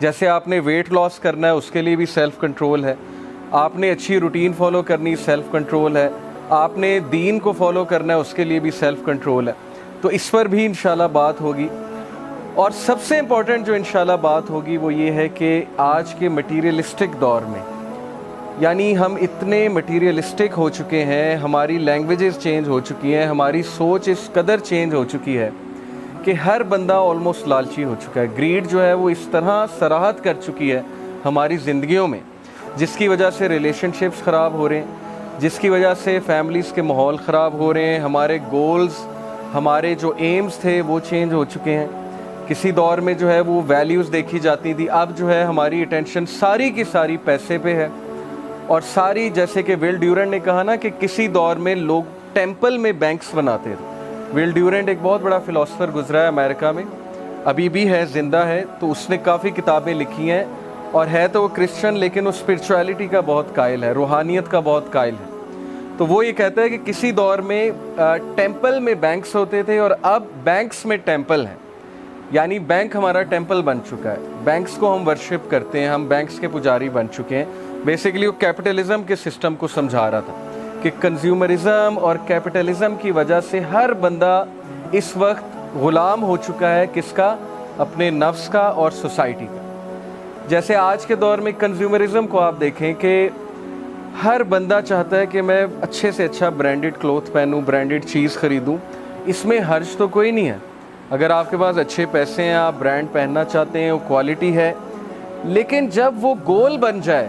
جیسے آپ نے ویٹ لاس کرنا ہے اس کے لیے بھی سیلف کنٹرول ہے, آپ نے اچھی روٹین فالو کرنی سیلف کنٹرول ہے, آپ نے دین کو فالو کرنا ہے اس کے لیے بھی سیلف کنٹرول ہے. تو اس پر بھی انشاءاللہ بات ہوگی. اور سب سے امپورٹنٹ جو انشاءاللہ بات ہوگی وہ یہ ہے کہ آج کے مٹیریلسٹک دور میں, یعنی ہم اتنے مٹیریلسٹک ہو چکے ہیں, ہماری لینگویجز چینج ہو چکی ہیں, ہماری سوچ اس قدر چینج ہو چکی ہے کہ ہر بندہ آلموسٹ لالچی ہو چکا ہے. گریڈ جو ہے وہ اس طرح سراحت کر چکی ہے ہماری زندگیوں میں, جس کی وجہ سے ریلیشن شپس خراب ہو رہے ہیں, جس کی وجہ سے فیملیز کے ماحول خراب ہو رہے ہیں, ہمارے گولز, ہمارے جو ایمز تھے وہ چینج ہو چکے ہیں. کسی دور میں جو ہے وہ ویلیوز دیکھی جاتی تھی, اب جو ہے ہماری اٹینشن ساری کی ساری پیسے پہ ہے. اور ساری, جیسے کہ ول ڈیورنٹ نے کہا نا کہ کسی دور میں لوگ ٹیمپل میں بینکس بناتے تھے. ول ڈیورنٹ ایک بہت بڑا فلاسفر گزرا ہے امریکہ میں, ابھی بھی ہے, زندہ ہے. تو اس نے کافی کتابیں لکھی ہیں اور ہے تو وہ کرسچن لیکن وہ اسپرچویلٹی کا بہت قائل ہے, روحانیت کا بہت قائل ہے. تو وہ یہ کہتا ہے کہ کسی دور میں ٹیمپل میں بینکس ہوتے تھے اور اب بینکس میں ٹیمپل ہیں. یعنی بینک ہمارا ٹیمپل بن چکا ہے, بینکس کو ہم ورشپ کرتے ہیں, ہم بینکس کے پجاری بن چکے ہیں. بیسیکلی وہ کیپٹلزم کے سسٹم کو سمجھا رہا تھا کہ کنزیومرزم اور کیپٹلزم کی وجہ سے ہر بندہ اس وقت غلام ہو چکا ہے. کس کا؟ اپنے نفس کا اور سوسائٹی کا. جیسے آج کے دور میں کنزیومرزم کو آپ دیکھیں کہ ہر بندہ چاہتا ہے کہ میں اچھے سے اچھا برانڈڈ کلوتھ پہنوں, برانڈڈ چیز خریدوں. اس میں حرج تو کوئی نہیں ہے. اگر آپ کے پاس اچھے پیسے ہیں, آپ برانڈ پہننا چاہتے ہیں, وہ کوالٹی ہے, لیکن جب وہ گول بن جائے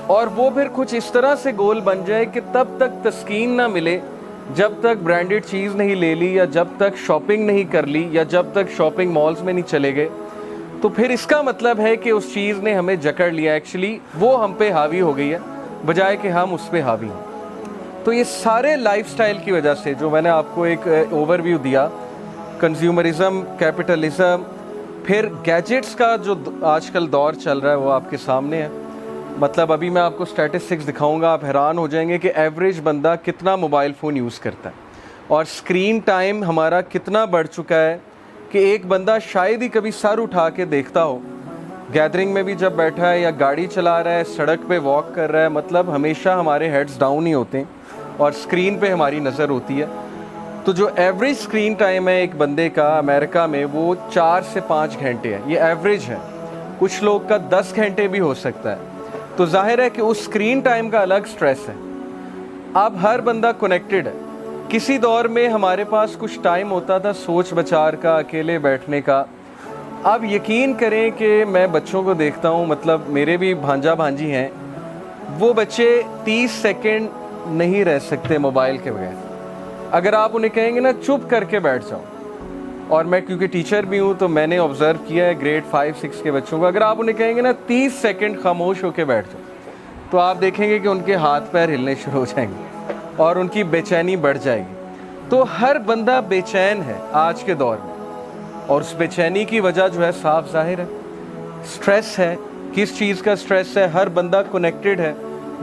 اور وہ پھر کچھ اس طرح سے گول بن جائے کہ تب تک تسکین نہ ملے جب تک برانڈڈ چیز نہیں لے لی, یا جب تک شاپنگ نہیں کر لی, یا جب تک شاپنگ مالز میں نہیں چلے گئے, تو پھر اس کا مطلب ہے کہ اس چیز نے ہمیں جکڑ لیا. ایکچولی وہ ہم پہ حاوی ہو گئی ہے بجائے کہ ہم اس پہ حاوی ہوں. تو یہ سارے لائف سٹائل کی وجہ سے, جو میں نے آپ کو ایک اوور ویو دیا, کنزیومرزم, کیپٹلزم, پھر گیجٹس کا جو آج کل دور چل رہا ہے وہ آپ کے سامنے ہے. مطلب ابھی میں آپ کو اسٹیٹسٹکس دکھاؤں گا, آپ حیران ہو جائیں گے کہ ایوریج بندہ کتنا موبائل فون یوز کرتا ہے, اور اسکرین ٹائم ہمارا کتنا بڑھ چکا ہے کہ ایک بندہ شاید ہی کبھی سر اٹھا کے دیکھتا ہو, گیدرنگ میں بھی جب بیٹھا ہے یا گاڑی چلا رہا ہے, سڑک پہ واک کر رہا ہے, مطلب ہمیشہ ہمارے ہیڈز ڈاؤن ہی ہوتے ہیں اور اسکرین پہ ہماری نظر ہوتی ہے. تو جو ایوریج اسکرین ٹائم ہے ایک بندے کا امریکہ میں وہ 4 سے 5 گھنٹے ہے. یہ ایوریج ہے, کچھ لوگ کا 10 گھنٹے بھی ہو سکتا ہے. تو ظاہر ہے کہ اس اسکرین ٹائم کا الگ سٹریس ہے. اب ہر بندہ کنیکٹڈ ہے. کسی دور میں ہمارے پاس کچھ ٹائم ہوتا تھا سوچ بچار کا, اکیلے بیٹھنے کا. اب یقین کریں کہ میں بچوں کو دیکھتا ہوں, مطلب میرے بھی بھانجا بھانجی ہیں, وہ بچے 30 سیکنڈ نہیں رہ سکتے موبائل کے بغیر. اگر آپ انہیں کہیں گے نا چپ کر کے بیٹھ جاؤ, اور میں کیونکہ ٹیچر بھی ہوں تو میں نے آبزرو کیا ہے گریڈ 5-6 کے بچوں کو, اگر آپ انہیں کہیں گے نا 30 سیکنڈ خاموش ہو کے بیٹھ جاؤ, تو آپ دیکھیں گے کہ ان کے ہاتھ پیر ہلنے شروع ہو جائیں گے اور ان کی بے چینی بڑھ جائے گی. تو ہر بندہ بے چین ہے آج کے دور میں, اور اس بے چینی کی وجہ جو ہے صاف ظاہر ہے, سٹریس ہے. کس چیز کا سٹریس ہے؟ ہر بندہ کنیکٹڈ ہے,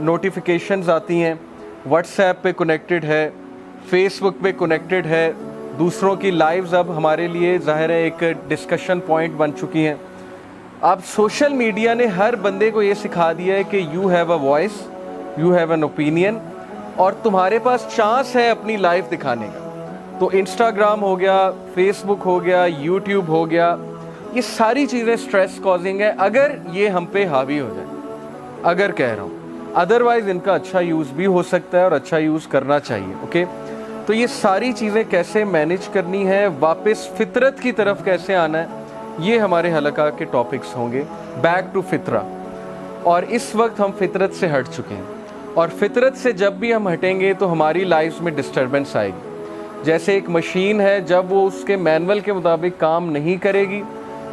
نوٹیفیکیشنز آتی ہیں, واٹس ایپ پہ کنیکٹڈ ہے, فیس بک پہ کنیکٹڈ ہے, دوسروں کی لائیوز اب ہمارے لیے ظاہر ہے ایک ڈسکشن پوائنٹ بن چکی ہیں. اب سوشل میڈیا نے ہر بندے کو یہ سکھا دیا ہے کہ you have a voice, you have an opinion, اور تمہارے پاس چانس ہے اپنی لائف دکھانے کا. تو انسٹاگرام ہو گیا, فیس بک ہو گیا, یوٹیوب ہو گیا, یہ ساری چیزیں سٹریس کازنگ ہے اگر یہ ہم پہ حاوی ہو جائے, اگر کہہ رہا ہوں. ادروائز ان کا اچھا یوز بھی ہو سکتا ہے اور اچھا یوز کرنا چاہیے. اوکے, تو یہ ساری چیزیں کیسے مینیج کرنی ہے, واپس فطرت کی طرف کیسے آنا ہے, یہ ہمارے حلقہ کے ٹاپکس ہوں گے. بیک ٹو فطرہ. اور اس وقت ہم فطرت سے ہٹ چکے ہیں, اور فطرت سے جب بھی ہم ہٹیں گے تو ہماری لائف میں ڈسٹربنس آئے گی. جیسے ایک مشین ہے, جب وہ اس کے مینول کے مطابق کام نہیں کرے گی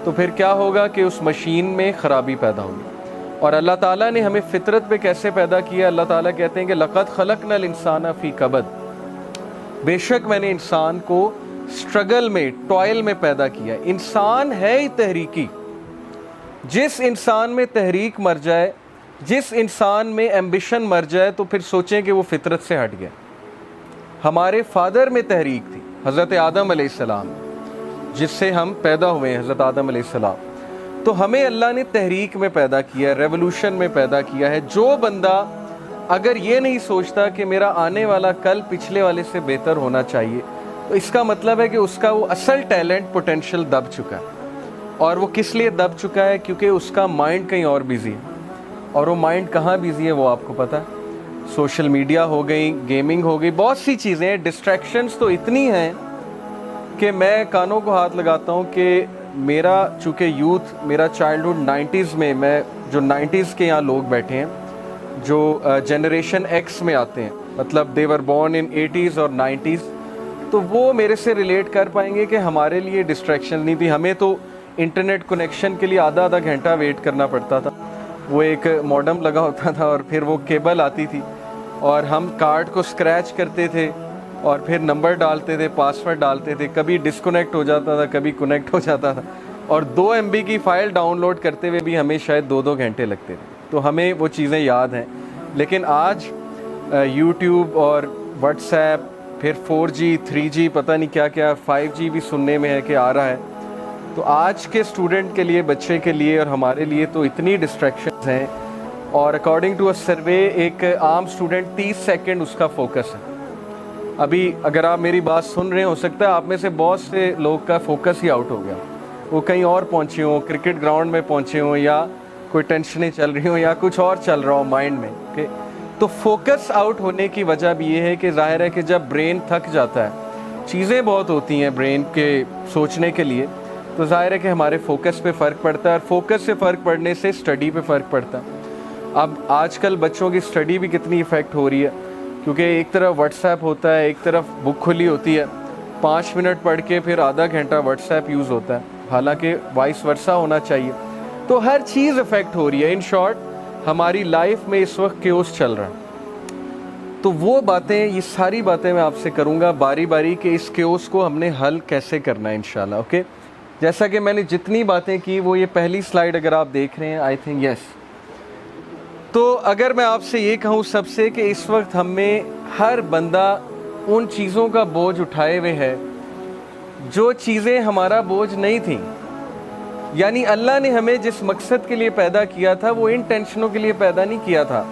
تو پھر کیا ہوگا کہ اس مشین میں خرابی پیدا ہوگی. اور اللہ تعالیٰ نے ہمیں فطرت پہ کیسے پیدا کیا؟ اللہ تعالیٰ کہتے ہیں کہ لَقَدْ خَلَقْنَا الْإِنسَانَ فِي كَبَدٍ, بے شک میں نے انسان کو سٹرگل میں, ٹوائل میں پیدا کیا. انسان ہے ہی تحریکی. جس انسان میں تحریک مر جائے, جس انسان میں ایمبیشن مر جائے, تو پھر سوچیں کہ وہ فطرت سے ہٹ گیا. ہمارے فادر میں تحریک تھی, حضرت آدم علیہ السلام, جس سے ہم پیدا ہوئے ہیں, حضرت آدم علیہ السلام. تو ہمیں اللہ نے تحریک میں پیدا کیا ہے, ریولوشن میں پیدا کیا ہے. جو بندہ اگر یہ نہیں سوچتا کہ میرا آنے والا کل پچھلے والے سے بہتر ہونا چاہیے, تو اس کا مطلب ہے کہ اس کا وہ اصل ٹیلنٹ پوٹینشیل دب چکا ہے. اور وہ کس لیے دب چکا ہے؟ کیونکہ اس کا مائنڈ کہیں اور بیزی ہے. اور وہ مائنڈ کہاں بیزی ہے وہ آپ کو پتہ ہے. سوشل میڈیا ہو گئی, گیمنگ ہو گئی, بہت سی چیزیں ہیں. ڈسٹریکشنز تو اتنی ہیں کہ میں کانوں کو ہاتھ لگاتا ہوں کہ میرا چونکہ یوتھ, میرا چائلڈہڈ 90s میں جو 90s کے یہاں لوگ بیٹھے ہیں جو جنریشن ایکس میں آتے ہیں, مطلب دے ور بورن ان 80s اور 90s, تو وہ میرے سے ریلیٹ کر پائیں گے کہ ہمارے لیے ڈسٹریکشن نہیں تھی. ہمیں تو انٹرنیٹ کنیکشن کے لیے آدھا گھنٹہ ویٹ کرنا پڑتا تھا. وہ ایک موڈم لگا ہوتا تھا اور پھر وہ کیبل آتی تھی اور ہم کارڈ کو اسکریچ کرتے تھے اور پھر نمبر ڈالتے تھے, پاسورڈ ڈالتے تھے, کبھی ڈسکنیکٹ ہو جاتا تھا, کبھی کنیکٹ ہو جاتا تھا, اور 2 MB کی فائل ڈاؤن لوڈ کرتے ہوئے بھی ہمیں شاید 2 گھنٹے لگتے تھے. تو ہمیں وہ چیزیں یاد ہیں. لیکن آج یوٹیوب اور واٹس ایپ, پھر 4G 3G پتہ نہیں کیا کیا, 5G بھی سننے میں ہے کہ آ رہا ہے. تو آج کے اسٹوڈنٹ کے لیے, بچے کے لیے اور ہمارے لیے تو اتنی ڈسٹریکشنز ہیں. اور اکارڈنگ ٹو اے سروے ایک عام اسٹوڈنٹ 30 سیکنڈ اس کا فوکس ہے. ابھی اگر آپ میری بات سن رہے ہیں, ہو سکتا ہے آپ میں سے بہت سے لوگ کا فوکس ہی آؤٹ ہو گیا, وہ کہیں اور پہنچے ہوں, کرکٹ گراؤنڈ میں پہنچے ہوں, یا کوئی ٹینشنیں چل رہی ہوں, یا کچھ اور چل رہا ہو مائنڈ میں. تو فوکس آؤٹ ہونے کی وجہ بھی یہ ہے کہ ظاہر ہے کہ جب برین تھک جاتا ہے, چیزیں بہت ہوتی ہیں برین کے سوچنے کے لیے, تو ظاہر ہے کہ ہمارے فوکس پہ فرق پڑتا ہے, اور فوکس سے فرق پڑنے سے اسٹڈی پہ فرق پڑتا ہے. اب آج کل بچوں کی اسٹڈی بھی کتنی افیکٹ ہو رہی ہے, کیونکہ ایک طرف واٹس ایپ ہوتا ہے, ایک طرف بک کھلی ہوتی ہے, 5 منٹ پڑھ کے پھر آدھا گھنٹہ واٹس ایپ یوز ہوتا ہے, حالانکہ وائس ورسا ہونا چاہیے. تو ہر چیز افیکٹ ہو رہی ہے. ان شارٹ ہماری لائف میں اس وقت کیوس چل رہا ہے. تو وہ باتیں, یہ ساری باتیں میں آپ سے کروں گا باری باری کہ اس کیوس کو ہم نے حل کیسے کرنا ہے انشاءاللہ. اوکے, جیسا کہ میں نے جتنی باتیں کی, وہ یہ پہلی سلائیڈ اگر آپ دیکھ رہے ہیں, آئی تھنک یس. تو اگر میں آپ سے یہ کہوں سب سے کہ اس وقت ہم میں ہر بندہ ان چیزوں کا بوجھ اٹھائے ہوئے ہے جو چیزیں ہمارا بوجھ نہیں تھیں. یعنی اللہ نے ہمیں جس مقصد کے لیے پیدا کیا تھا وہ ان ٹینشنوں کے لیے پیدا نہیں کیا تھا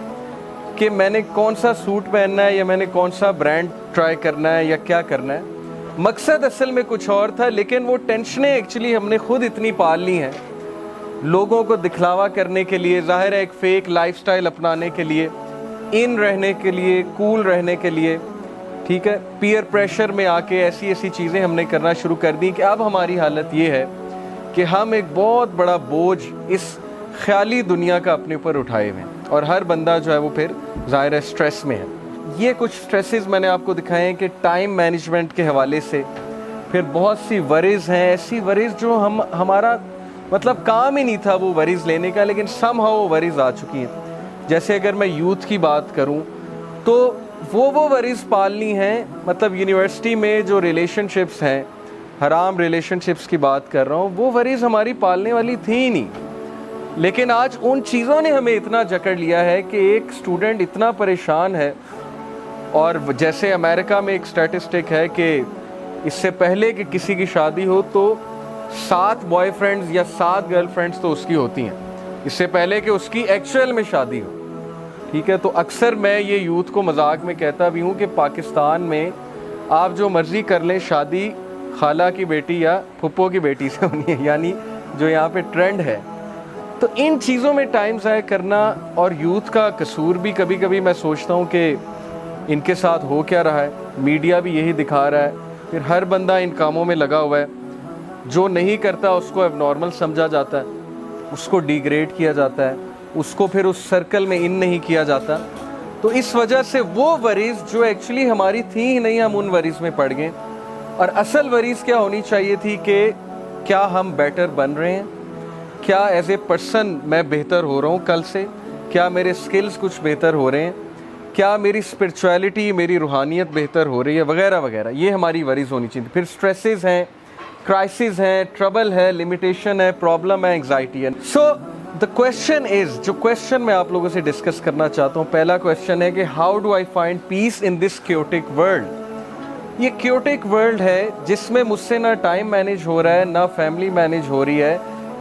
کہ میں نے کون سا سوٹ پہننا ہے, یا میں نے کون سا برانڈ ٹرائی کرنا ہے, یا کیا کرنا ہے. مقصد اصل میں کچھ اور تھا, لیکن وہ ٹینشنیں ایکچولی ہم نے خود اتنی پال لی ہیں لوگوں کو دکھلاوا کرنے کے لیے, ظاہر ہے ایک فیک لائف سٹائل اپنانے کے لیے, ان رہنے کے لیے, کول رہنے کے لیے, ٹھیک ہے, پیئر پریشر میں آ کے ایسی چیزیں ہم نے کرنا شروع کر دی کہ اب ہماری حالت یہ ہے کہ ہم ایک بہت بڑا بوجھ اس خیالی دنیا کا اپنے اوپر اٹھائے ہوئے ہیں, اور ہر بندہ جو ہے وہ پھر ظاہر ہے اسٹریس میں ہے. یہ کچھ سٹریسز میں نے آپ کو دکھائے ہیں کہ ٹائم مینجمنٹ کے حوالے سے, پھر بہت سی وریز ہیں, ایسی وریز جو ہمارا مطلب کام ہی نہیں تھا وہ وریز لینے کا, لیکن سم ہاؤ وہ وریز آ چکی ہیں. جیسے اگر میں یوتھ کی بات کروں تو وہ وریز پالنی ہیں, مطلب یونیورسٹی میں جو ریلیشن شپس ہیں, حرام ریلیشن شپس کی بات کر رہا ہوں, وہ وریز ہماری پالنے والی تھی ہی نہیں. لیکن آج ان چیزوں نے ہمیں اتنا جکڑ لیا ہے کہ ایک اسٹوڈنٹ اتنا پریشان ہے. اور جیسے امریکہ میں ایک اسٹیٹسٹک ہے کہ اس سے پہلے کہ کسی کی شادی ہو تو 7 بوائے فرینڈز یا 7 گرل فرینڈز تو اس کی ہوتی ہیں, اس سے پہلے کہ اس کی ایکچوئل میں شادی ہو. ٹھیک ہے, تو اکثر میں یہ یوتھ کو مذاق میں کہتا بھی ہوں کہ پاکستان میں آپ جو مرضی کر لیں, شادی خالہ کی بیٹی یا پھپھو کی بیٹی سے ہونی ہے, یعنی جو یہاں پہ ٹرینڈ ہے. تو ان چیزوں میں ٹائم ضائع کرنا, اور یوتھ کا قصور بھی کبھی کبھی میں سوچتا ہوں کہ ان کے ساتھ ہو کیا رہا ہے. میڈیا بھی یہی دکھا رہا ہے, پھر ہر بندہ ان کاموں میں لگا ہوا ہے. جو نہیں کرتا اس کو اب نارمل سمجھا جاتا ہے, اس کو ڈیگریڈ کیا جاتا ہے, اس کو پھر اس سرکل میں ان نہیں کیا جاتا. تو اس وجہ سے وہ وریز جو ایکچولی ہماری تھی ہی نہیں, ہم ان وریز میں پڑ گئے. اور اصل وریز کیا ہونی چاہیے تھی کہ کیا ہم بیٹر بن رہے ہیں, کیا ایز اے پرسن میں بہتر ہو رہا ہوں کل سے, کیا میرے سکلز کچھ بہتر ہو رہے ہیں, کیا میری اسپرچویلٹی, میری روحانیت بہتر ہو رہی ہے, وغیرہ وغیرہ. یہ ہماری وریز ہونی چاہیے. پھر سٹریسز ہیں, کرائسس ہیں, ٹربل ہے, لمیٹیشن ہے, پرابلم ہے, انگزائٹی ہے. سو دا کویشچن از, جو کویشچن میں آپ لوگوں سے ڈسکس کرنا چاہتا ہوں, پہلا کویشچن ہے کہ how do I find peace in this chaotic world. یہ کیوٹک ورلڈ ہے جس میں مجھ سے نہ ٹائم مینیج ہو رہا ہے, نہ فیملی مینیج ہو رہی ہے,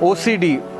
OCD,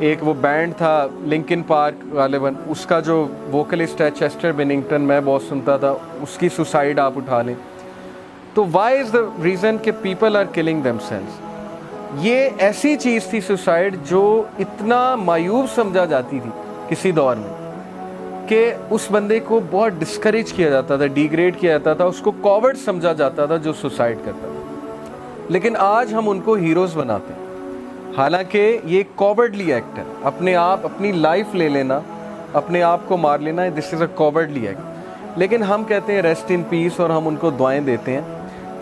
ایک وہ بینڈ تھا لنکن پارک غالباً، اس کا جو ووکلسٹ ہے چیسٹر بیننگٹن، میں بہت سنتا تھا، اس کی سوسائڈ آپ اٹھا لیں. تو وائی از دا ریزن کہ people are killing themselves. یہ ایسی چیز تھی سوسائڈ جو اتنا مایوب سمجھا جاتی تھی کسی دور میں کہ اس بندے کو بہت ڈسکریج کیا جاتا تھا، ڈیگریڈ کیا جاتا تھا، اس کو کاورڈ سمجھا جاتا تھا جو سوسائڈ کرتا تھا. لیکن آج ہم ان کو ہیروز بناتے ہیں، حالانکہ یہ ایک کاورڈلی ایکٹ ہے. اپنے آپ اپنی لائف لے لینا، اپنے آپ کو مار لینا، دس از اے کاورڈلی ایکٹ. لیکن ہم کہتے ہیں ریسٹ ان پیس اور ہم ان کو دعائیں دیتے ہیں،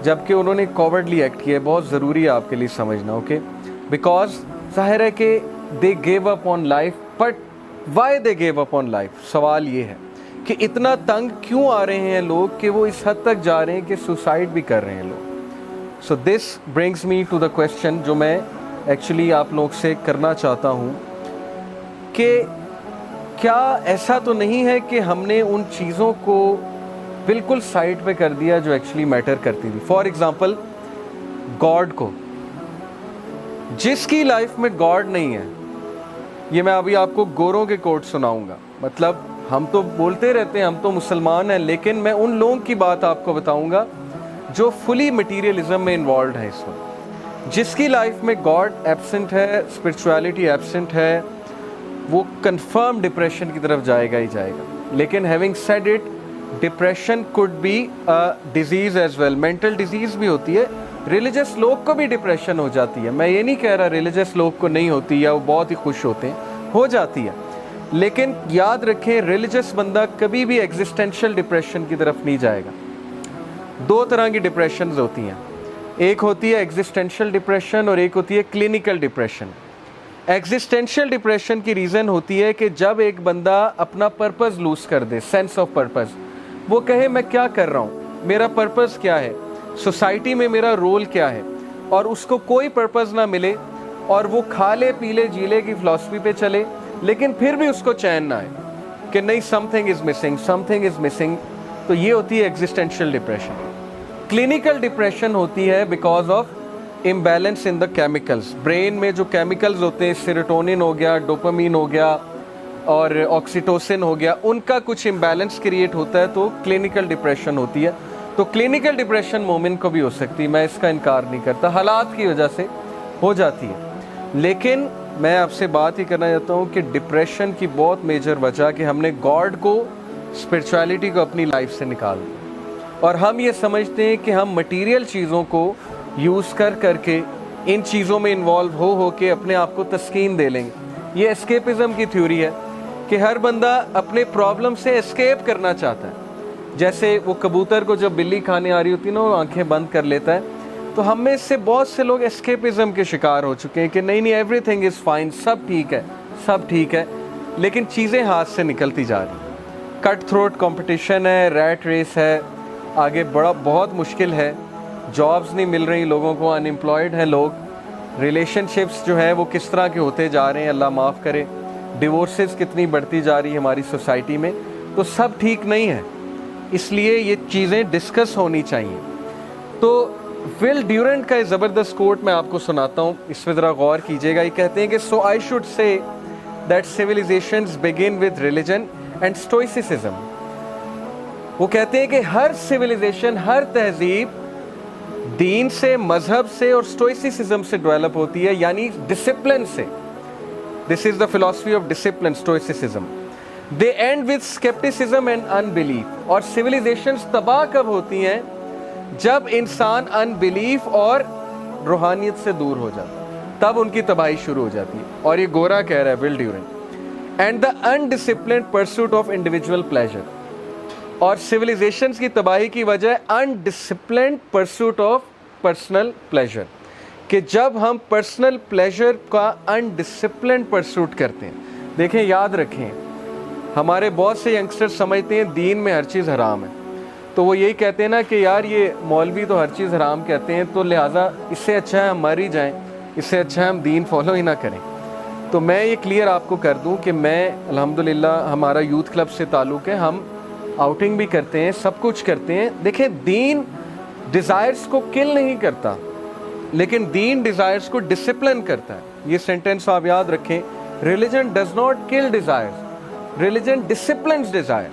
جبکہ انہوں نے کاورڈلی ایکٹ کیا ہے. بہت ضروری ہے آپ کے لیے سمجھنا، اوکے؟ بیکاز ظاہر ہے کہ they gave up on life, but why they gave up on life? سوال یہ ہے کہ اتنا تنگ کیوں آ رہے ہیں لوگ کہ وہ اس حد تک جا رہے ہیں کہ سوسائڈ بھی کر رہے ہیں لوگ. So this brings me to the question جو میں ایکچولی آپ لوگ سے کرنا چاہتا ہوں کہ کیا ایسا تو نہیں ہے کہ ہم نے ان چیزوں کو بالکل سائڈ پہ کر دیا جو ایکچولی میٹر کرتی تھی؟ فار ایگزامپل گاڈ کو، جس کی لائف میں گاڈ نہیں ہے، یہ میں ابھی آپ کو گوروں کے کوٹ سناؤں گا. مطلب ہم تو بولتے رہتے ہیں ہم تو مسلمان ہیں، لیکن میں ان لوگوں کی بات آپ کو بتاؤں گا جو فلی مٹیریلزم میں انوالوڈ ہے. اس وقت جس کی لائف میں گاڈ ایبسنٹ ہے، اسپرچویلٹی ایبسنٹ ہے، وہ کنفرم ڈپریشن کی طرف جائے گا ہی جائے گا. لیکن having said it, depression could be disease as well. Mental disease بھی ہوتی ہے. ریلیجس لوگ کو بھی ڈپریشن ہو جاتی ہے. میں یہ نہیں کہہ رہا ریلیجس لوگ کو نہیں ہوتی یا وہ بہت ہی خوش ہوتے ہیں، ہو جاتی ہے. لیکن یاد رکھیں ریلیجس بندہ کبھی بھی ایگزسٹینشل ڈپریشن کی طرف نہیں جائے گا. دو طرح کی ڈپریشنز ہوتی ہیں، ایک ہوتی ہے ایگزسٹینشل ڈپریشن اور ایک ہوتی ہے کلینکل ڈپریشن. ایگزسٹینشل ڈپریشن کی ریزن ہوتی ہے کہ جب ایک بندہ اپنا پرپز لوز کر دے، سینس آف پرپز، وہ کہے میں کیا کر رہا ہوں، میرا پرپز کیا ہے، سوسائٹی میں میرا رول کیا ہے، اور اس کو کوئی پرپز نہ ملے اور وہ کھا لے پی لے جی لے کی فلاسفی پہ چلے، لیکن پھر بھی اس کو چین نہ آئے کہ نہیں some thing is missing, some thing is missing. تو یہ ہوتی ہے ایگزسٹینشل ڈپریشن. کلینکل ڈپریشن ہوتی ہے because of imbalance in the chemicals. Brain میں جو کیمیکلز ہوتے ہیں، سیروٹونن ہو گیا، ڈوپامین ہو گیا اور آکسیٹوسن ہو گیا، ان کا کچھ امبیلنس کریٹ ہوتا ہے تو کلینکل ڈپریشن ہوتی ہے. تو کلینکل ڈپریشن مومن کو بھی ہو سکتی ہے، میں اس کا انکار نہیں کرتا، حالات کی وجہ سے ہو جاتی ہے. لیکن میں آپ سے بات ہی کرنا چاہتا ہوں کہ ڈپریشن کی بہت میجر وجہ کہ ہم نے گاڈ کو، اسپرچویلٹی کو اپنی لائف سے نکال دیا، اور ہم یہ سمجھتے ہیں کہ ہم مٹیریل چیزوں کو یوز کر کے ان چیزوں میں انوالو ہو کے اپنے آپ کو تسکین دے لیں گے. یہ اسکیپزم کی تھیوری ہے کہ ہر بندہ اپنے پرابلم سے اسکیپ کرنا چاہتا ہے. جیسے وہ کبوتر کو جب بلی کھانے آ رہی ہوتی ہے نا، وہ آنکھیں بند کر لیتا ہے. تو ہم میں سے بہت سے لوگ اسکیپزم کے شکار ہو چکے ہیں کہ نہیں ایوری تھنگ از فائن، سب ٹھیک ہے، سب ٹھیک ہے، لیکن چیزیں ہاتھ سے نکلتی جا رہی ہیں. کٹ تھروٹ کمپٹیشن ہے، ریٹ ریس ہے، آگے بہت مشکل ہے، جابز نہیں مل رہی لوگوں کو، ان امپلائڈ ہیں لوگ، ریلیشن شپس جو ہیں وہ کس طرح کے ہوتے جا رہے ہیں، اللہ معاف کرے، ڈیورسز کتنی بڑھتی جا رہی ہے ہماری سوسائٹی میں. تو سب ٹھیک نہیں ہے، اس لیے یہ چیزیں ڈسکس ہونی چاہیے. تو ول ڈیورنٹ کا ایک زبردست کوٹ میں آپ کو سناتا ہوں، اس پہ ذرا غور کیجیے گا. یہ کہتے ہیں کہ so I should say that civilizations begin with religion and stoicism. وہ کہتے ہیں کہ ہر سویلائزیشن، ہر تہذیب دین سے، مذہب سے اور اسٹوئسسزم سے ڈیولپ ہوتی ہے، یعنی ڈسپلن سے. This is the philosophy of discipline, stoicism. They end with skepticism and unbelief. اور سویلائزیشنز تباہ کب ہوتی ہیں؟ جب انسان انبلیف اور روحانیت سے دور ہو جاتا ہے، تب ان کی تباہی شروع ہو جاتی ہے. اور یہ گورا کہہ رہا ہے، Will Durant. And the undisciplined pursuit of individual pleasure. اور سویلائزیشنز کی تباہی کی وجہ ہے undisciplined pursuit of personal pleasure, کہ جب ہم پرسنل پلیجر کا انڈسپلنڈ پرسوٹ کرتے ہیں. دیکھیں یاد رکھیں، ہمارے بہت سے ینگسٹر سمجھتے ہیں دین میں ہر چیز حرام ہے، تو وہ یہی کہتے ہیں نا کہ یار یہ مولوی تو ہر چیز حرام کہتے ہیں، تو لہٰذا اس سے اچھا ہے ہم مر ہی جائیں، اس سے اچھا ہے ہم دین فالو ہی نہ کریں. تو میں یہ کلیئر آپ کو کر دوں کہ میں الحمدللہ ہمارا یوتھ کلب سے تعلق ہے، ہم آؤٹنگ بھی کرتے ہیں، سب کچھ کرتے ہیں. دیکھیں دین ڈیزائرز کو کل نہیں کرتا، لیکن دین ڈیزائرز کو ڈسپلن کرتا ہے. یہ سینٹنس آپ یاد رکھیں، Religion does not kill desires. Religion disciplines desire.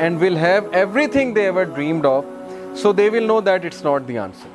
and will have everything they ever dreamed of, so they will know that it's not the answer.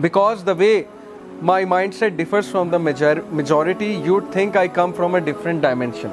because the way my mindset differs from the majority, you'd think I come from a different dimension.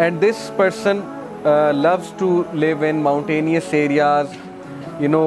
and this person loves to live in mountainous areas, you know,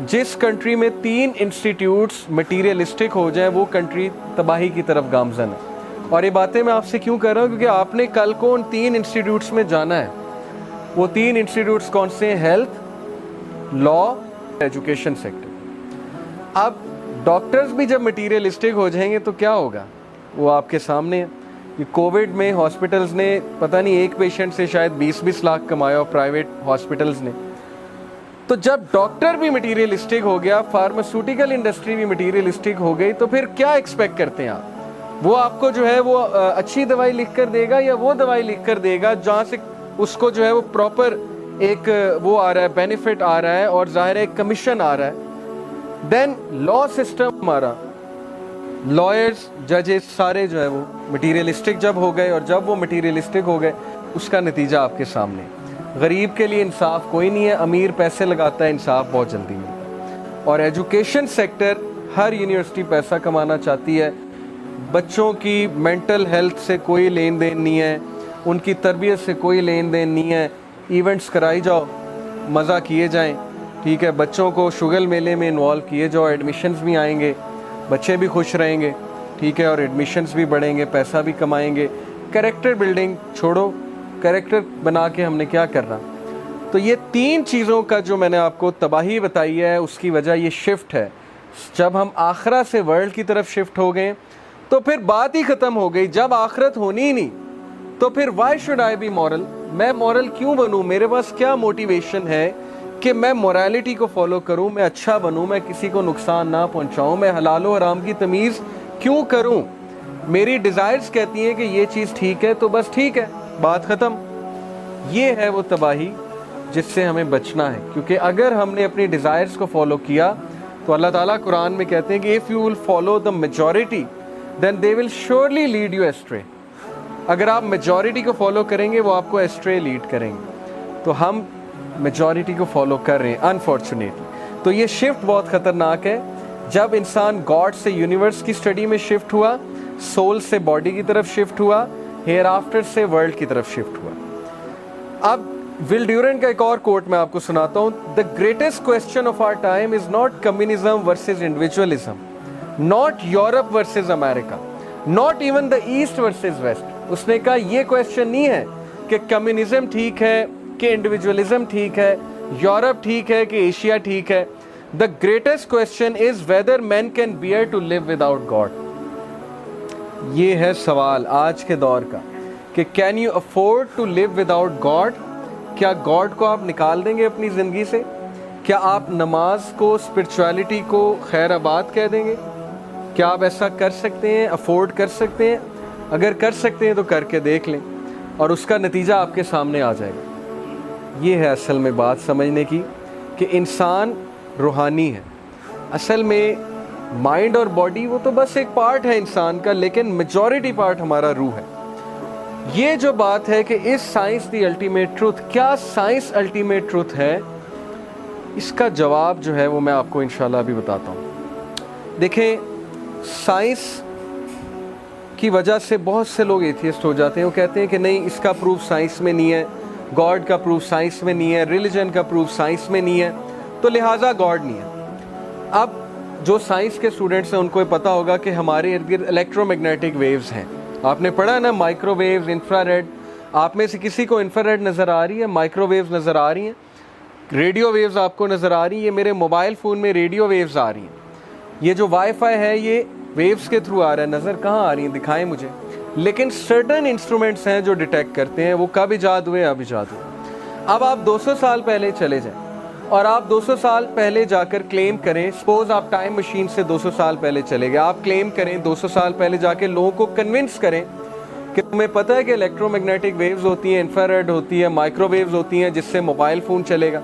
جس country میں 3 institutes materialistic ہو جائیں وہ country تباہی کی طرف گامزن ہے. اور یہ باتیں میں آپ سے کیوں کر رہا ہوں؟ کیونکہ آپ نے کل کو ان 3 انسٹیٹیوٹس میں جانا ہے. وہ 3 انسٹیٹیوٹس کون سے ہیں؟ ہیلتھ، لا، ایجوکیشن سیکٹر. اب ڈاکٹرز بھی جب مٹیریلسٹک ہو جائیں گے تو کیا ہوگا؟ وہ آپ کے سامنے ہے. یہ کووڈ میں ہاسپٹلز نے پتہ نہیں ایک پیشنٹ سے شاید 20-20 لاکھ کمایا اور پرائیویٹ ہاسپٹلز نے. تو جب ڈاکٹر بھی مٹیریلسٹک ہو گیا، فارماسیوٹیکل انڈسٹری بھی مٹیریلسٹک ہو گئی، تو پھر کیا ایکسپیکٹ کرتے ہیں آپ؟ وہ آپ کو جو ہے وہ اچھی دوائی لکھ کر دے گا یا وہ دوائی لکھ کر دے گا جہاں سے اس کو جو ہے وہ پراپر ایک وہ آ رہا ہے، بینیفٹ آ رہا ہے اور ظاہر ہے کمیشن آ رہا ہے. دین لا سسٹم ہمارا، لائرز، ججز سارے جو ہے وہ مٹیریلسٹک جب ہو گئے، اور جب وہ مٹیریلسٹک ہو گئے اس کا نتیجہ آپ کے سامنے. غریب کے لیے انصاف کوئی نہیں ہے، امیر پیسے لگاتا ہے، انصاف بہت جلدی ملتا ہے. اور ایجوکیشن سیکٹر، ہر یونیورسٹی پیسہ کمانا چاہتی ہے. بچوں کی مینٹل ہیلتھ سے کوئی لین دین نہیں ہے، ان کی تربیت سے کوئی لین دین نہیں ہے. ایونٹس کرائی جاؤ، مزہ کیے جائیں، ٹھیک ہے. بچوں کو شگل میلے میں انوالو کیے جاؤ، ایڈمیشنز بھی آئیں گے، بچے بھی خوش رہیں گے، ٹھیک ہے، اور ایڈمیشنز بھی بڑھیں گے، پیسہ بھی کمائیں گے. کریکٹر بلڈنگ چھوڑو، کریکٹر بنا کے ہم نے کیا کرنا؟ تو یہ 3 چیزوں کا جو میں نے آپ کو تباہی بتائی ہے، اس کی وجہ یہ شفٹ ہے. جب ہم آخرت سے ورلڈ کی طرف شفٹ ہو گئے تو پھر بات ہی ختم ہو گئی. جب آخرت ہونی ہی نہیں تو پھر why should I be moral? میں مورل کیوں بنوں؟ میرے پاس کیا موٹیویشن ہے کہ میں مورالٹی کو فالو کروں، میں اچھا بنوں، میں کسی کو نقصان نہ پہنچاؤں، میں حلال و حرام کی تمیز کیوں کروں؟ میری ڈیزائرز کہتی ہیں کہ یہ چیز ٹھیک ہے تو بس ٹھیک ہے، بات ختم. یہ ہے وہ تباہی جس سے ہمیں بچنا ہے. کیونکہ اگر ہم نے اپنی ڈیزائرز کو فالو کیا تو اللہ تعالیٰ قرآن میں کہتے ہیں کہ if you will follow the majority then they will surely lead you astray. اگر آپ میجورٹی کو فالو کریں گے وہ آپ کو ایسٹرے لیڈ کریں گے. تو ہم میجورٹی کو فالو کر رہے ہیں انفارچونیٹلی. تو یہ شفٹ بہت خطرناک ہے. جب انسان گاڈ سے یونیورس کی اسٹڈی میں شفٹ ہوا، سول سے باڈی کی طرف شفٹ ہوا، ہیئر آفٹر سے ورلڈ کی طرف شفٹ ہوا. اب ول ڈیورنٹ کا ایک اور کوٹ میں آپ کو سناتا ہوں. The greatest question of our time is not communism versus individualism, not Europe versus America, not even the East versus West. اس نے کہا یہ کوسچن نہیں ہے کہ کمیونزم ٹھیک ہے کہ انڈیویجولزم ٹھیک ہے، یورپ ٹھیک ہے کہ ایشیا ٹھیک ہے. The greatest question is whether man can bear to live without God. یہ ہے سوال آج کے دور کا کہ can you afford to live without God? کیا گاڈ کو آپ نکال دیں گے اپنی زندگی سے؟ کیا آپ نماز کو، اسپرچویلٹی کو خیر آباد کہہ دیں گے؟ کیا آپ ایسا کر سکتے ہیں؟ افورڈ کر سکتے ہیں؟ اگر کر سکتے ہیں تو کر کے دیکھ لیں اور اس کا نتیجہ آپ کے سامنے آ جائے گا. یہ ہے اصل میں بات سمجھنے کی کہ انسان روحانی ہے. اصل میں مائنڈ اور باڈی وہ تو بس ایک پارٹ ہے انسان کا، لیکن میجورٹی پارٹ ہمارا روح ہے. یہ جو بات ہے کہ اس سائنس دی الٹیمیٹ ٹروتھ، کیا سائنس الٹیمیٹ ٹروتھ ہے؟ اس کا جواب جو ہے وہ میں آپ کو انشاءاللہ ابھی بتاتا ہوں. دیکھیں، سائنس کی وجہ سے بہت سے لوگ ایتھیسٹ ہو جاتے ہیں. وہ کہتے ہیں کہ نہیں، اس کا پروف سائنس میں نہیں ہے، گاڈ کا پروف سائنس میں نہیں ہے، ریلیجن کا پروف سائنس میں نہیں ہے، تو لہٰذا گاڈ نہیں ہے. اب جو سائنس کے اسٹوڈنٹس ہیں ان کو یہ پتہ ہوگا کہ ہمارے ارد گرد الیکٹرو میگنیٹک ویوز ہیں. آپ نے پڑھا نا، مائکرو ویوز، انفرا ریڈ. آپ میں سے کسی کو انفرا ریڈ نظر آ رہی ہے؟ مائکرو ویوز نظر آ رہی ہیں؟ ریڈیو ویوز آپ کو نظر آ رہی ہیں؟ یہ میرے موبائل فون میں ریڈیو ویوز آ رہی ہیں. یہ جو وائی فائی ہے یہ ویوز کے تھرو آ رہا ہے. نظر کہاں آ رہی ہیں؟ دکھائیں مجھے. لیکن سرٹن انسٹرومنٹس ہیں جو ڈیٹیکٹ کرتے ہیں. وہ کب ایجاد ہوئے؟ اب ایجاد ہوئے. اب آپ 200 سال پہلے چلے جائیں اور آپ 200 سال پہلے جا کر کلیم کریں، سپوز آپ ٹائم مشین سے 200 سال پہلے چلے گئے، آپ کلیم کریں 200 سال پہلے جا کے لوگوں کو کنونس کریں کہ تمہیں پتہ ہے کہ الیکٹرو میگنیٹک ویوز ہوتی ہیں، انفرا ریڈ ہوتی ہے، مائکرو ویوز ہوتی ہیں جس سے موبائل فون چلے گا.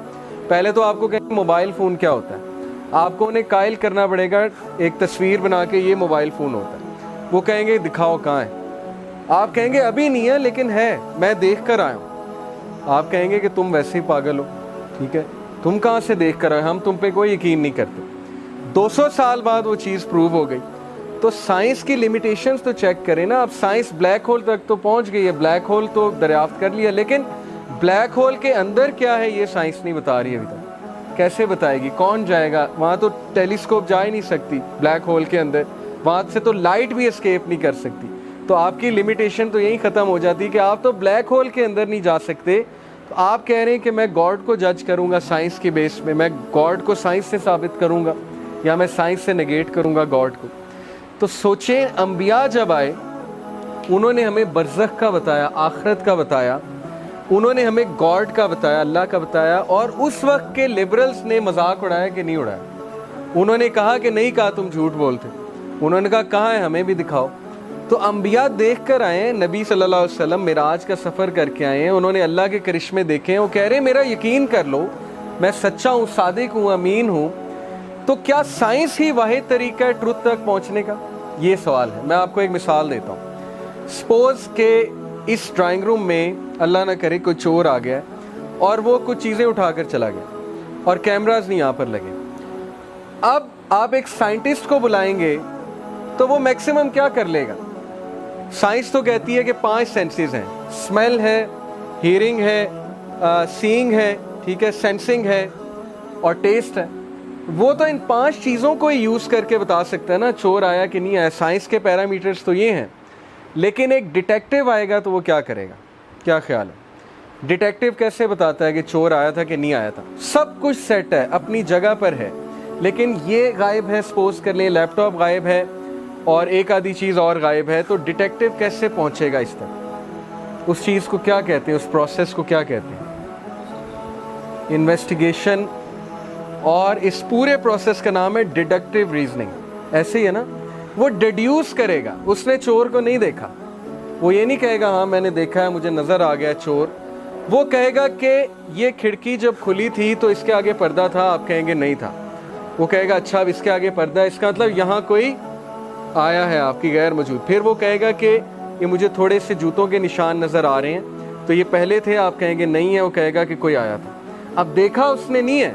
پہلے تو آپ کو کہیں موبائل فون کیا ہوتا ہے، آپ کو انہیں قائل کرنا پڑے گا ایک تصویر بنا کے یہ موبائل فون ہوتا ہے. وہ کہیں گے دکھاؤ کہاں ہے. آپ کہیں گے ابھی نہیں ہے لیکن ہے، میں دیکھ کر آیا ہوں. آپ کہیں گے کہ تم ویسے ہی پاگل ہو، ٹھیک ہے، تم کہاں سے دیکھ کر آئے، ہم تم پہ کوئی یقین نہیں کرتے. 200 سال بعد وہ چیز پروو ہو گئی. تو سائنس کی لیمیٹیشنز تو چیک کریں نا. اب سائنس بلیک ہول تک تو پہنچ گئی ہے، بلیک ہول تو دریافت کر لیا، لیکن بلیک ہول کے اندر کیا ہے یہ سائنس نہیں بتا رہی ابھی تک. کیسے بتائے گی؟ کون جائے گا وہاں؟ تو ٹیلیسکوپ جا ہی نہیں سکتی بلیک ہول کے اندر، وہاں سے تو لائٹ بھی اسکیپ نہیں کر سکتی. تو آپ کی لمیٹیشن تو یہی ختم ہو جاتی کہ آپ تو بلیک ہول کے اندر نہیں جا سکتے. تو آپ کہہ رہے ہیں کہ میں گاڈ کو جج کروں گا سائنس کے بیس میں، میں گاڈ کو سائنس سے ثابت کروں گا یا میں سائنس سے نگیٹ کروں گا گاڈ کو. تو سوچیں، انبیاء جب آئے انہوں نے ہمیں برزخ کا بتایا، آخرت کا بتایا، انہوں نے ہمیں گاڈ کا بتایا، اللہ کا بتایا. اور اس وقت کے لبرلز نے مذاق اڑایا کہ نہیں اڑایا؟ انہوں نے کہا کہ نہیں کہا، تم جھوٹ بولتے. انہوں نے کہا کہاں ہے، ہمیں بھی دکھاؤ. تو انبیاء دیکھ کر آئے ہیں، نبی صلی اللہ علیہ وسلم معراج کا سفر کر کے آئے ہیں، انہوں نے اللہ کے کرشمے دیکھے ہیں. وہ کہہ رہے ہیں میرا یقین کر لو، میں سچا ہوں، صادق ہوں، امین ہوں. تو کیا سائنس ہی واحد طریقہ ہے ٹروتھ تک پہنچنے کا؟ یہ سوال ہے. میں آپ کو ایک مثال دیتا ہوں. سپوز کہ اس ڈرائنگ روم میں اللہ نہ کرے کوئی چور آ گیا اور وہ کچھ چیزیں اٹھا کر چلا گیا اور کیمراز نہیں یہاں پر لگے. اب آپ ایک سائنٹسٹ کو بلائیں گے تو وہ میکسیمم کیا کر لے گا؟ سائنس تو کہتی ہے کہ 5 سینسز ہیں، اسمیل ہے، ہیئرنگ ہے، سینگ ہے، ٹھیک ہے، سینسنگ ہے اور ٹیسٹ ہے. وہ تو ان 5 چیزوں کو ہی یوز کر کے بتا سکتا ہے نا چور آیا کہ نہیں آیا. سائنس کے پیرامیٹرز تو یہ ہیں. لیکن ایک ڈیٹیکٹیو آئے گا تو وہ کیا کرے گا؟ کیا خیال ہے؟ ڈیٹیکٹیو کیسے بتاتا ہے کہ چور آیا تھا کہ نہیں آیا تھا؟ سب کچھ سیٹ ہے، اپنی جگہ پر ہے، لیکن یہ غائب ہے، سپوز کر لیں لیپ ٹاپ غائب ہے اور ایک آدھی چیز اور غائب ہے. تو ڈیٹیکٹیو کیسے پہنچے گا اس تک؟ اس چیز کو کیا کہتے ہیں؟ اس پروسیس کو کیا کہتے ہیں؟ انویسٹیگیشن. اور اس پورے پروسیس کا نام ہے ڈیڈکٹیو ریزننگ. ایسے ہی ہے نا؟ وہ ڈیڈیوس کرے گا. اس نے چور کو نہیں دیکھا، وہ یہ نہیں کہے گا ہاں میں نے دیکھا ہے، مجھے نظر آ گیا چور. وہ کہے گا کہ یہ کھڑکی جب کھلی تھی تو اس کے آگے پردہ تھا، آپ کہیں گے نہیں تھا. وہ کہے گا اچھا اب اس کے آگے پردہ ہے، اس کا مطلب یہاں کوئی آیا ہے آپ کی غیر موجود. پھر وہ کہے گا کہ یہ مجھے تھوڑے سے جوتوں کے نشان نظر آ رہے ہیں، تو یہ پہلے تھے، آپ کہیں گے نہیں ہے. وہ کہے گا کہ کوئی آیا تھا. اب دیکھا اس نے نہیں ہے،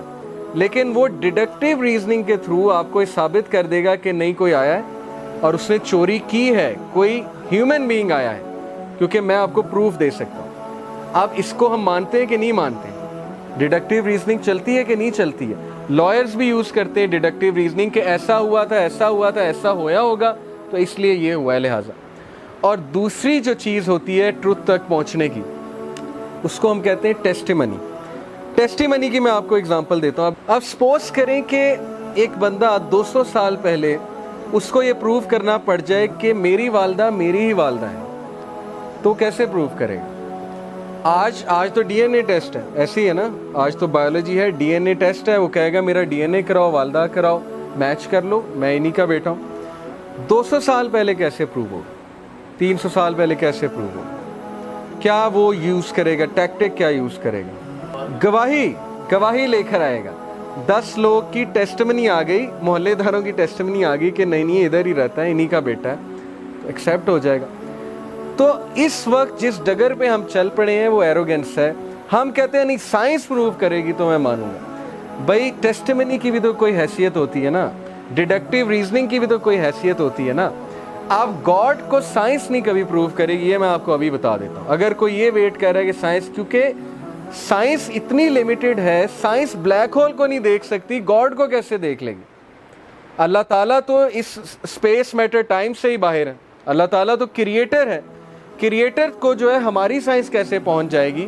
لیکن وہ ڈیڈکٹیو ریزننگ کے تھرو آپ کو یہ ثابت کر دے گا کہ نہیں کوئی آیا ہے اور اس نے چوری کی ہے، کوئی ہیومن بینگ آیا ہے، کیونکہ میں آپ کو پروف دے سکتا ہوں. اب اس کو ہم مانتے ہیں کہ نہیں مانتے؟ ڈیڈکٹیو ریزننگ چلتی ہے کہ نہیں چلتی ہے؟ لائرز بھی یوز کرتے ہیں ڈیڈکٹیو ریزننگ کہ ایسا ہوا تھا، ایسا ہوا تھا، ایسا ہویا ہوگا تو اس لیے یہ ہوا ہے لہٰذا. اور دوسری جو چیز ہوتی ہے ٹروتھ تک پہنچنے کی، اس کو ہم کہتے ہیں ٹیسٹیمنی. ٹیسٹیمنی کی میں آپ کو اگزامپل دیتا ہوں. اب سپوز کریں کہ ایک بندہ 200 سال پہلے اس کو یہ پروف کرنا پڑ جائے کہ میری والدہ میری ہی والدہ ہے، تو کیسے پروف کرے گا؟ آج تو ڈی این اے ٹیسٹ ہے، ایسی ہے نا، آج تو بایولوجی ہے، ڈی این اے ٹیسٹ ہے. وہ کہے گا میرا ڈی این اے کراؤ، والدہ کراؤ، میچ کر لو، میں انہی کا بیٹا ہوں. 200 سال پہلے کیسے پروو ہوگا؟ 300 سال پہلے کیسے پروو ہوگا؟ کیا وہ یوز کرے گا؟ ٹیکٹک کیا یوز کرے گا؟ گواہی لے کر آئے گا. 10 لوگ کی ٹیسٹمنی آ گئی، محلے داروں کی ٹیسٹمنی آ گئی کہ نہیں ادھر ہی رہتا ہے، انہی کا بیٹا ہے، تو ایکسیپٹ ہو جائے گا. تو اس وقت جس ڈگر پہ ہم چل پڑے ہیں وہ ایروگنس ہے. ہم کہتے ہیں نہیں سائنس پروو کرے گی تو میں مانوں گا. بھائی ٹیسٹمنی کی بھی تو کوئی حیثیت ہوتی ہے نا، ڈیڈکٹیو ریزننگ کی بھی تو کوئی حیثیت ہوتی ہے نا. آپ گاڈ کو سائنس نہیں کبھی پروو کرے گی، یہ میں آپ کو ابھی بتا دیتا ہوں. اگر کوئی یہ ویٹ کر رہا ہے کہ سائنس، کیونکہ سائنس اتنی لیمیٹڈ ہے، سائنس بلیک ہول کو نہیں دیکھ سکتی، گاڈ کو کیسے دیکھ لے گی؟ اللہ تعالیٰ تو اس اسپیس میٹر ٹائم سے ہی باہر ہے. اللہ تعالیٰ تو کریٹر ہے. کریٹر کو جو ہے ہماری سائنس کیسے پہنچ جائے گی؟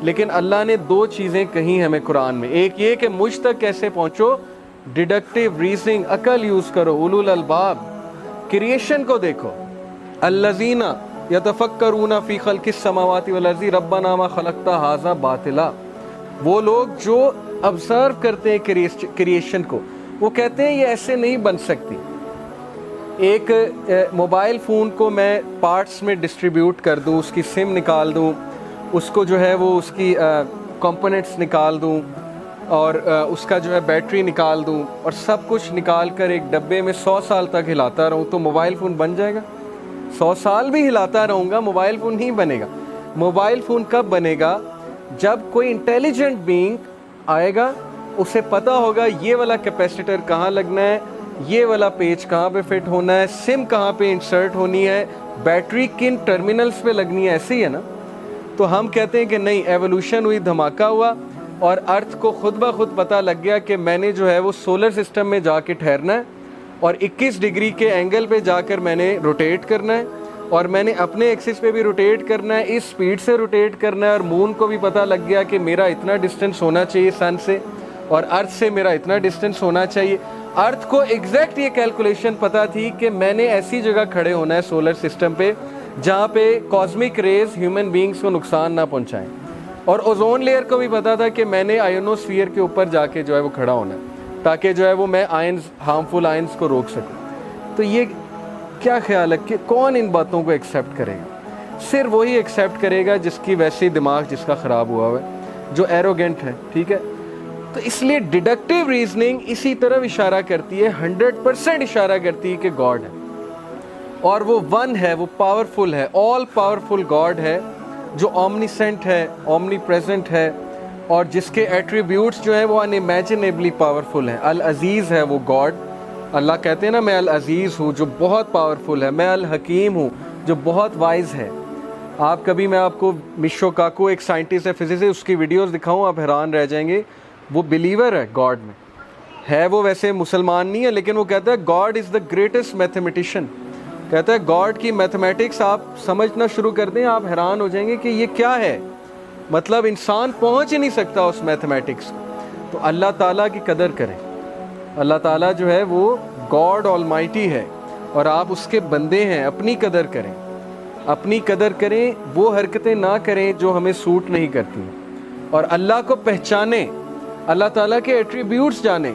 لیکن اللہ نے 2 چیزیں کہیں ہمیں قرآن میں. ایک یہ کہ مجھ تک کیسے پہنچو، ڈیڈکٹیو ریزننگ، عقل یوز کرو، اولو الالباب. کریشن کو دیکھو، الذین یتفکرون فی خلق السماوات والارض ربنا ما خلقت ھذا باطلا. وہ لوگ جو آبزرو کرتے ہیں کریشن کو، وہ کہتے ہیں یہ ایسے نہیں بن سکتی. ایک موبائل فون کو میں پارٹس میں ڈسٹریبیوٹ کر دوں، اس کی سم نکال دوں، اس کو جو ہے وہ اس کی کمپوننٹس نکال دوں اور اس کا جو ہے بیٹری نکال دوں اور سب کچھ نکال کر ایک ڈبے میں 100 سال تک ہلاتا رہوں، تو موبائل فون بن جائے گا؟ 100 سال بھی ہلاتا رہوں گا موبائل فون نہیں بنے گا. موبائل فون کب بنے گا؟ جب کوئی انٹیلیجنٹ بینگ آئے گا، اسے پتہ ہوگا یہ والا کیپیسیٹر کہاں لگنا ہے، یہ والا پیج کہاں پہ فٹ ہونا ہے، سم کہاں پہ انسرٹ ہونی ہے، بیٹری کن ٹرمینلز پہ لگنی ہے. ایسے ہی ہے نا. تو ہم کہتے ہیں کہ نہیں، ایوولوشن ہوئی، دھماکہ ہوا اور ارتھ کو خود بخود پتہ لگ گیا کہ میں نے جو ہے وہ سولر سسٹم میں جا کے ٹھہرنا ہے اور 21 ڈگری کے اینگل پہ جا کر میں نے روٹیٹ کرنا ہے اور میں نے اپنے ایکسس پہ بھی روٹیٹ کرنا ہے, اس سپیڈ سے روٹیٹ کرنا ہے. اور مون کو بھی پتہ لگ گیا کہ میرا اتنا ڈسٹینس ہونا چاہیے سن سے اور ارتھ سے میرا اتنا ڈسٹینس ہونا چاہیے. ارتھ کو ایگزیکٹ یہ کیلکولیشن پتہ تھی کہ میں نے ایسی جگہ کھڑے ہونا ہے سولر سسٹم پہ جہاں پہ کاسمک ریز ہیومن بینگز کو نقصان نہ پہنچائیں. اور اوزون لیئر کو بھی پتا تھا کہ میں نے آئنوسفیئر کے اوپر جا کے جو ہے وہ کھڑا ہونا ہے تاکہ جو ہے وہ میں ہارمفل آئنز کو روک سکوں. تو یہ کیا خیال ہے کہ کون ان باتوں کو ایکسیپٹ کرے گا؟ صرف وہی ایکسیپٹ کرے گا جس کی ویسی دماغ جس کا خراب ہوا ہوا ہے, جو ایروگینٹ ہے. ٹھیک ہے, تو اس لیے ڈیڈکٹیو ریزننگ اسی طرف اشارہ کرتی ہے, 100% اشارہ کرتی ہے کہ گاڈ ہے اور وہ ون ہے, وہ پاورفل ہے, آل پاورفل گاڈ ہے جو اومنیسینٹ ہے, اومنی پریزنٹ ہے اور جس کے ایٹریبیوٹس جو ہیں وہ انیمیجنیبلی پاورفل ہیں. العزیز ہے وہ گاڈ. اللہ کہتے ہیں نا میں العزیز ہوں جو بہت پاورفل ہے, میں الحکیم ہوں جو بہت وائز ہے. آپ کبھی میں آپ کو میشو کاکو ایک سائنٹسٹ ہے, فزسسٹ, اس کی ویڈیوز دکھاؤں آپ حیران رہ جائیں گے. وہ بلیور ہے گاڈ میں, ہے وہ ویسے مسلمان نہیں ہے لیکن وہ کہتا ہے God is the greatest mathematician. کہتا ہے گاڈ کی میتھمیٹکس آپ سمجھنا شروع کر دیں آپ حیران ہو جائیں گے کہ یہ کیا ہے, مطلب انسان پہنچ ہی نہیں سکتا اس میتھمیٹکس کو. تو اللہ تعالیٰ کی قدر کریں. اللہ تعالیٰ جو ہے وہ گاڈ آلمائٹی ہے اور آپ اس کے بندے ہیں. اپنی قدر کریں, اپنی قدر کریں, وہ حرکتیں نہ کریں جو ہمیں سوٹ نہیں کرتی اور اللہ کو پہچانیں, اللہ تعالیٰ کے ایٹریبیوٹس جانیں.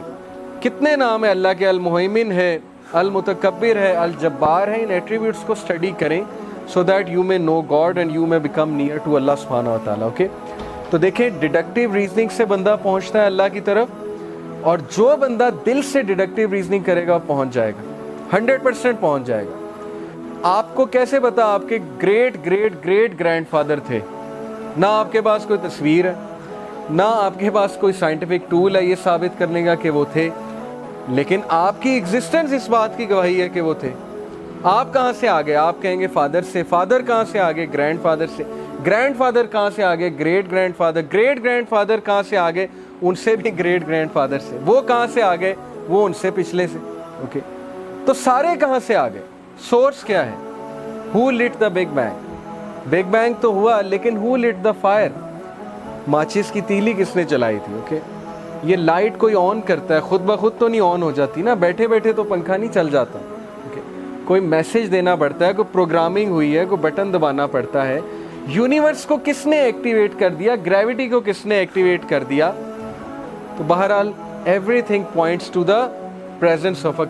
کتنے نام ہیں اللہ کے, المہیمن ہے, المتکبر ہے, الجبار ہے. ان ایٹریبیوٹس کو اسٹڈی کریں so that you may know God and you may become near to Allah سبحانہ وتعالیٰ. اوکے, تو دیکھیں ڈیڈکٹیو ریزننگ سے بندہ پہنچتا ہے اللہ کی طرف اور جو بندہ دل سے ڈیڈکٹیو ریزننگ کرے گا پہنچ جائے گا, 100% پہنچ جائے گا. آپ کو کیسے پتا آپ کے great great great grand father تھے؟ نہ آپ کے پاس کوئی تصویر ہے, نہ آپ کے پاس کوئی سائنٹیفک ٹول ہے یہ ثابت کرنے کا کہ وہ تھے, لیکن آپ کی ایگزسٹنس اس بات کی گواہی ہے کہ وہ تھے. آپ کہاں سے آگے؟ آپ کہیں گے فادر سے. فادر کہاں سے آگے؟ گرینڈ فادر سے. گرینڈ فادر کہاں سے آگے؟ Great grand father. Great grand father کہاں سے آگے؟ ان سے بھی گریٹ گرینڈ فادر سے. وہ کہاں سے آگے؟ وہ ان سے پچھلے سے. اوکے, تو سارے کہاں سے آگے؟ سورس کیا ہے؟ Who lit the big bang? Big bang تو ہوا لیکن ہو لٹ دا فائر؟ ماچس کی تیلی کس نے چلائی تھی؟ اوکے, یہ لائٹ کوئی آن کرتا ہے, خود بخود تو نہیں آن ہو جاتی نا, بیٹھے بیٹھے تو پنکھا نہیں چل جاتا. کوئی میسج دینا پڑتا ہے, کوئی پروگرامنگ ہوئی ہے, کوئی بٹن دبانا پڑتا ہے. یونیورس کو کس نے ایکٹیویٹ کر دیا؟ گریوٹی کو کس نے ایکٹیویٹ کر دیا؟ تو بہرحال everything points to the presence of a